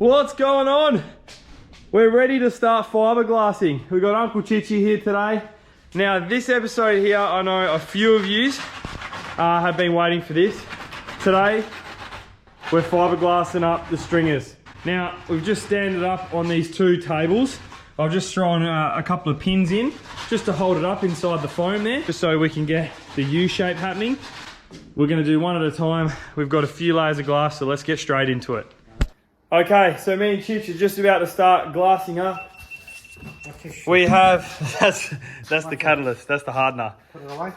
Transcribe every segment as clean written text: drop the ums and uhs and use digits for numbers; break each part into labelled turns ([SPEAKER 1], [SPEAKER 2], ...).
[SPEAKER 1] What's going on? We're ready to start fiberglassing. We've got Uncle Chichi here today. Now this episode here, I know a few of yous have been waiting for this. Today, we're fiberglassing up the stringers. Now, we've just standed up on these two tables. I've just thrown a couple of pins in just to hold it up inside the foam there, just so we can get the U shape happening. We're gonna do one at a time. We've got a few layers of glass, so let's get straight into it. Okay, so me and Chips are just about to start glassing up. We have, that's the catalyst, that's the hardener.
[SPEAKER 2] Put it away?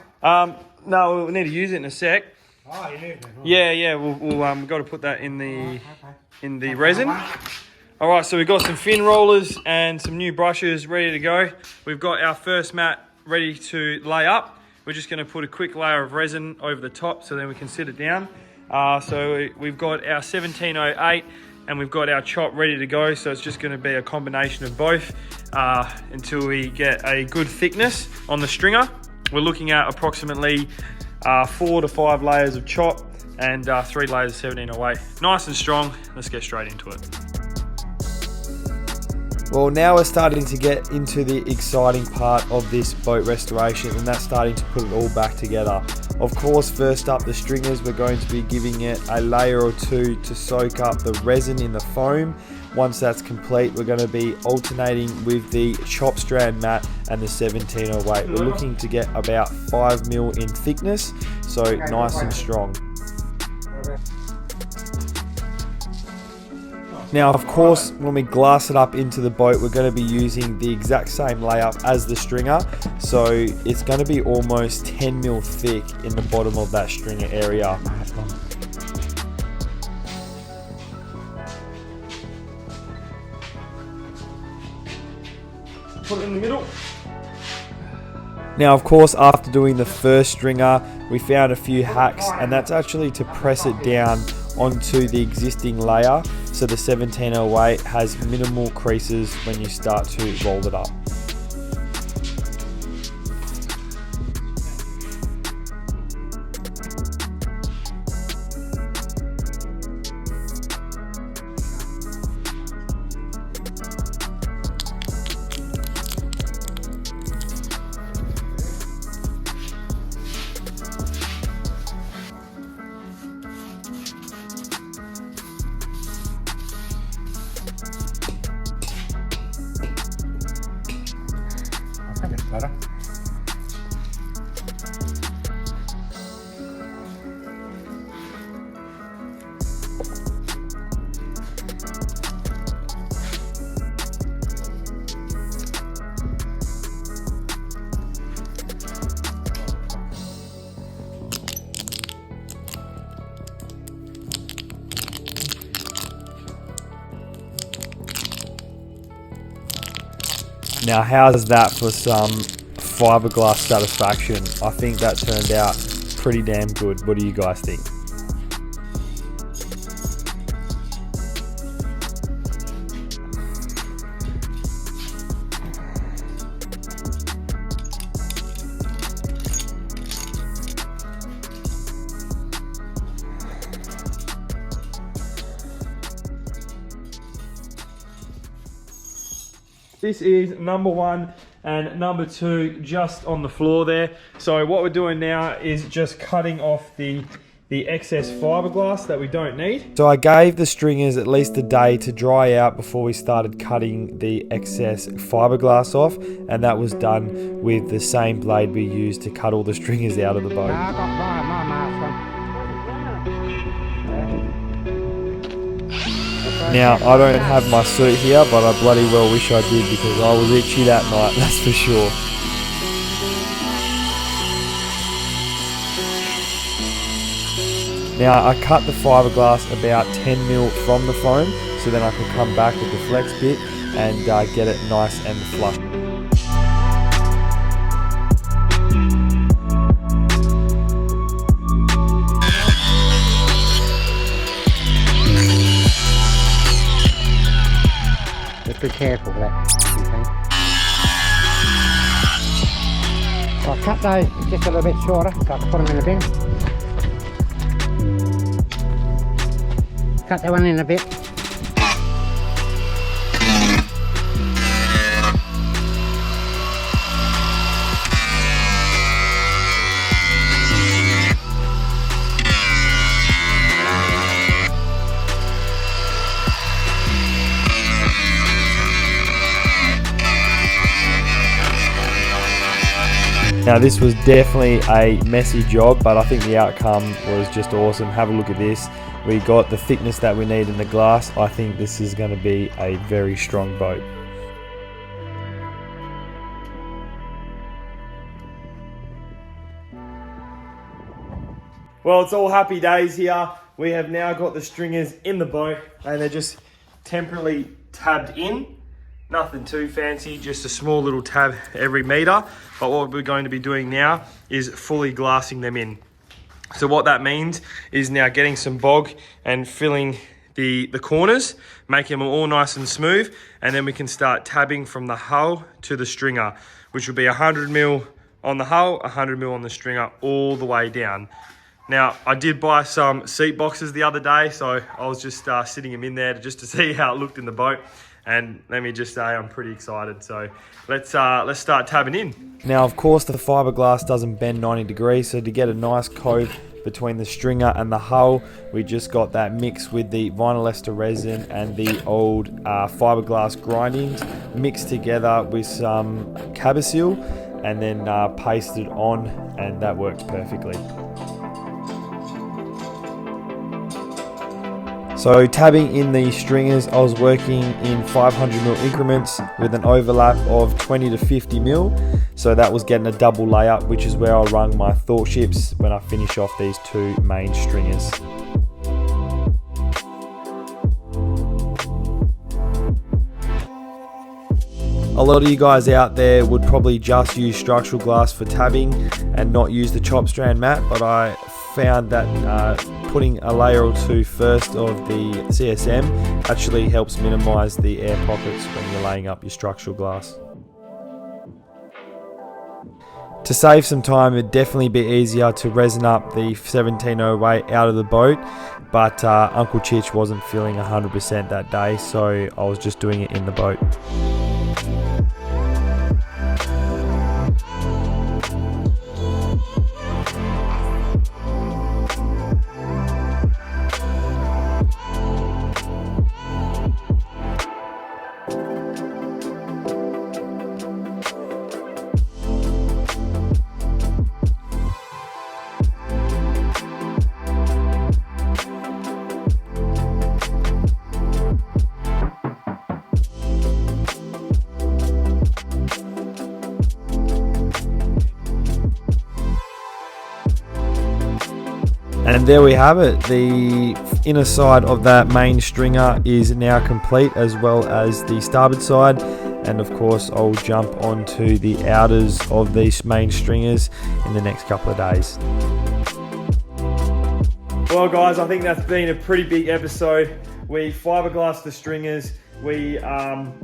[SPEAKER 1] No, we'll need to use it in a sec.
[SPEAKER 2] Oh, you need it?
[SPEAKER 1] Yeah, we'll got to put that in the resin. All right, so we've got some fin rollers and some new brushes ready to go. We've got our first mat ready to lay up. We're just going to put a quick layer of resin over the top so then we can sit it down. So we've got our 1708 and we've got our chop ready to go. So it's just going to be a combination of both until we get a good thickness on the stringer. We're looking at approximately 4 to 5 layers of chop and 3 layers of 1708. Nice and strong. Let's get straight into it.
[SPEAKER 3] Well, now we're starting to get into the exciting part of this boat restoration, and that's starting to put it all back together. Of course, first up, the stringers, we're going to be giving it a layer or two to soak up the resin in the foam. Once that's complete, we're going to be alternating with the chop strand mat and the 1708. We're looking to get about 5mm in thickness, so nice and strong. Now, of course, when we glass it up into the boat, we're going to be using the exact same layup as the stringer. So it's going to be almost 10mm thick in the bottom of that stringer area.
[SPEAKER 1] Put it in the middle.
[SPEAKER 3] Now, of course, after doing the first stringer, we found a few hacks, and that's actually to press it down onto the existing layer so the 1708 has minimal creases when you start to roll it up.
[SPEAKER 2] Better.
[SPEAKER 3] Now, how's that for some fiberglass satisfaction? I think that turned out pretty damn good. What do you guys think?
[SPEAKER 1] This is number 1 and number 2 just on the floor there. So what we're doing now is just cutting off the excess fiberglass that we don't need.
[SPEAKER 3] So I gave the stringers at least a day to dry out before we started cutting the excess fiberglass off, and that was done with the same blade we used to cut all the stringers out of the boat. Now, I don't have my suit here, but I bloody well wish I did because I was itchy that night, that's for sure. Now, I cut the fiberglass about 10mm from the foam, so then I could come back with the flex bit and get it nice and flush.
[SPEAKER 2] Be careful with that. So I'll cut those just a little bit shorter so I can put them in the bin. Cut that one in a bit.
[SPEAKER 3] Now this was definitely a messy job, but I think the outcome was just awesome. Have a look at this. We got the thickness that we need in the glass. I think this is going to be a very strong boat.
[SPEAKER 1] Well, it's all happy days here. We have now got the stringers in the boat and they're just temporarily tabbed in. Nothing too fancy, just a small little tab every meter. But what we're going to be doing now is fully glassing them in. So what that means is now getting some bog and filling the corners, making them all nice and smooth, and then we can start tabbing from the hull to the stringer, which will be 100 mil on the hull, 100 mil on the stringer, all the way down. Now, I did buy some seat boxes the other day, so I was just sitting them in there just to see how it looked in the boat. And let me just say, I'm pretty excited. So let's start tabbing in.
[SPEAKER 3] Now, of course, the fiberglass doesn't bend 90 degrees, so to get a nice cove between the stringer and the hull, we just got that mix with the vinyl ester resin and the old fiberglass grindings mixed together with some Cabasil and then pasted on, and that works perfectly. So tabbing in the stringers, I was working in 500mm increments with an overlap of 20 to 50mm. So that was getting a double layup, which is where I run my thought ships when I finish off these two main stringers. A lot of you guys out there would probably just use structural glass for tabbing and not use the chop strand mat, but I found that putting a layer or two first of the CSM actually helps minimize the air pockets when you're laying up your structural glass. To save some time, it'd definitely be easier to resin up the 1708 out of the boat, but Uncle Chich wasn't feeling 100% that day, so I was just doing it in the boat. And there we have it. The inner side of that main stringer is now complete, as well as the starboard side. And of course, I'll jump onto the outers of these main stringers in the next couple of days.
[SPEAKER 1] Well guys, I think that's been a pretty big episode. We fiberglassed the stringers, we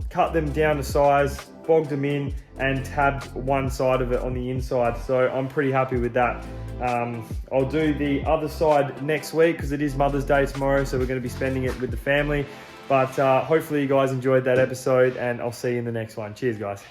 [SPEAKER 1] cut them down to size, bogged them in, and tabbed one side of it on the inside. So I'm pretty happy with that. I'll do the other side next week because it is Mother's Day tomorrow, so we're going to be spending it with the family. But hopefully you guys enjoyed that episode, and I'll see you in the next one. Cheers guys.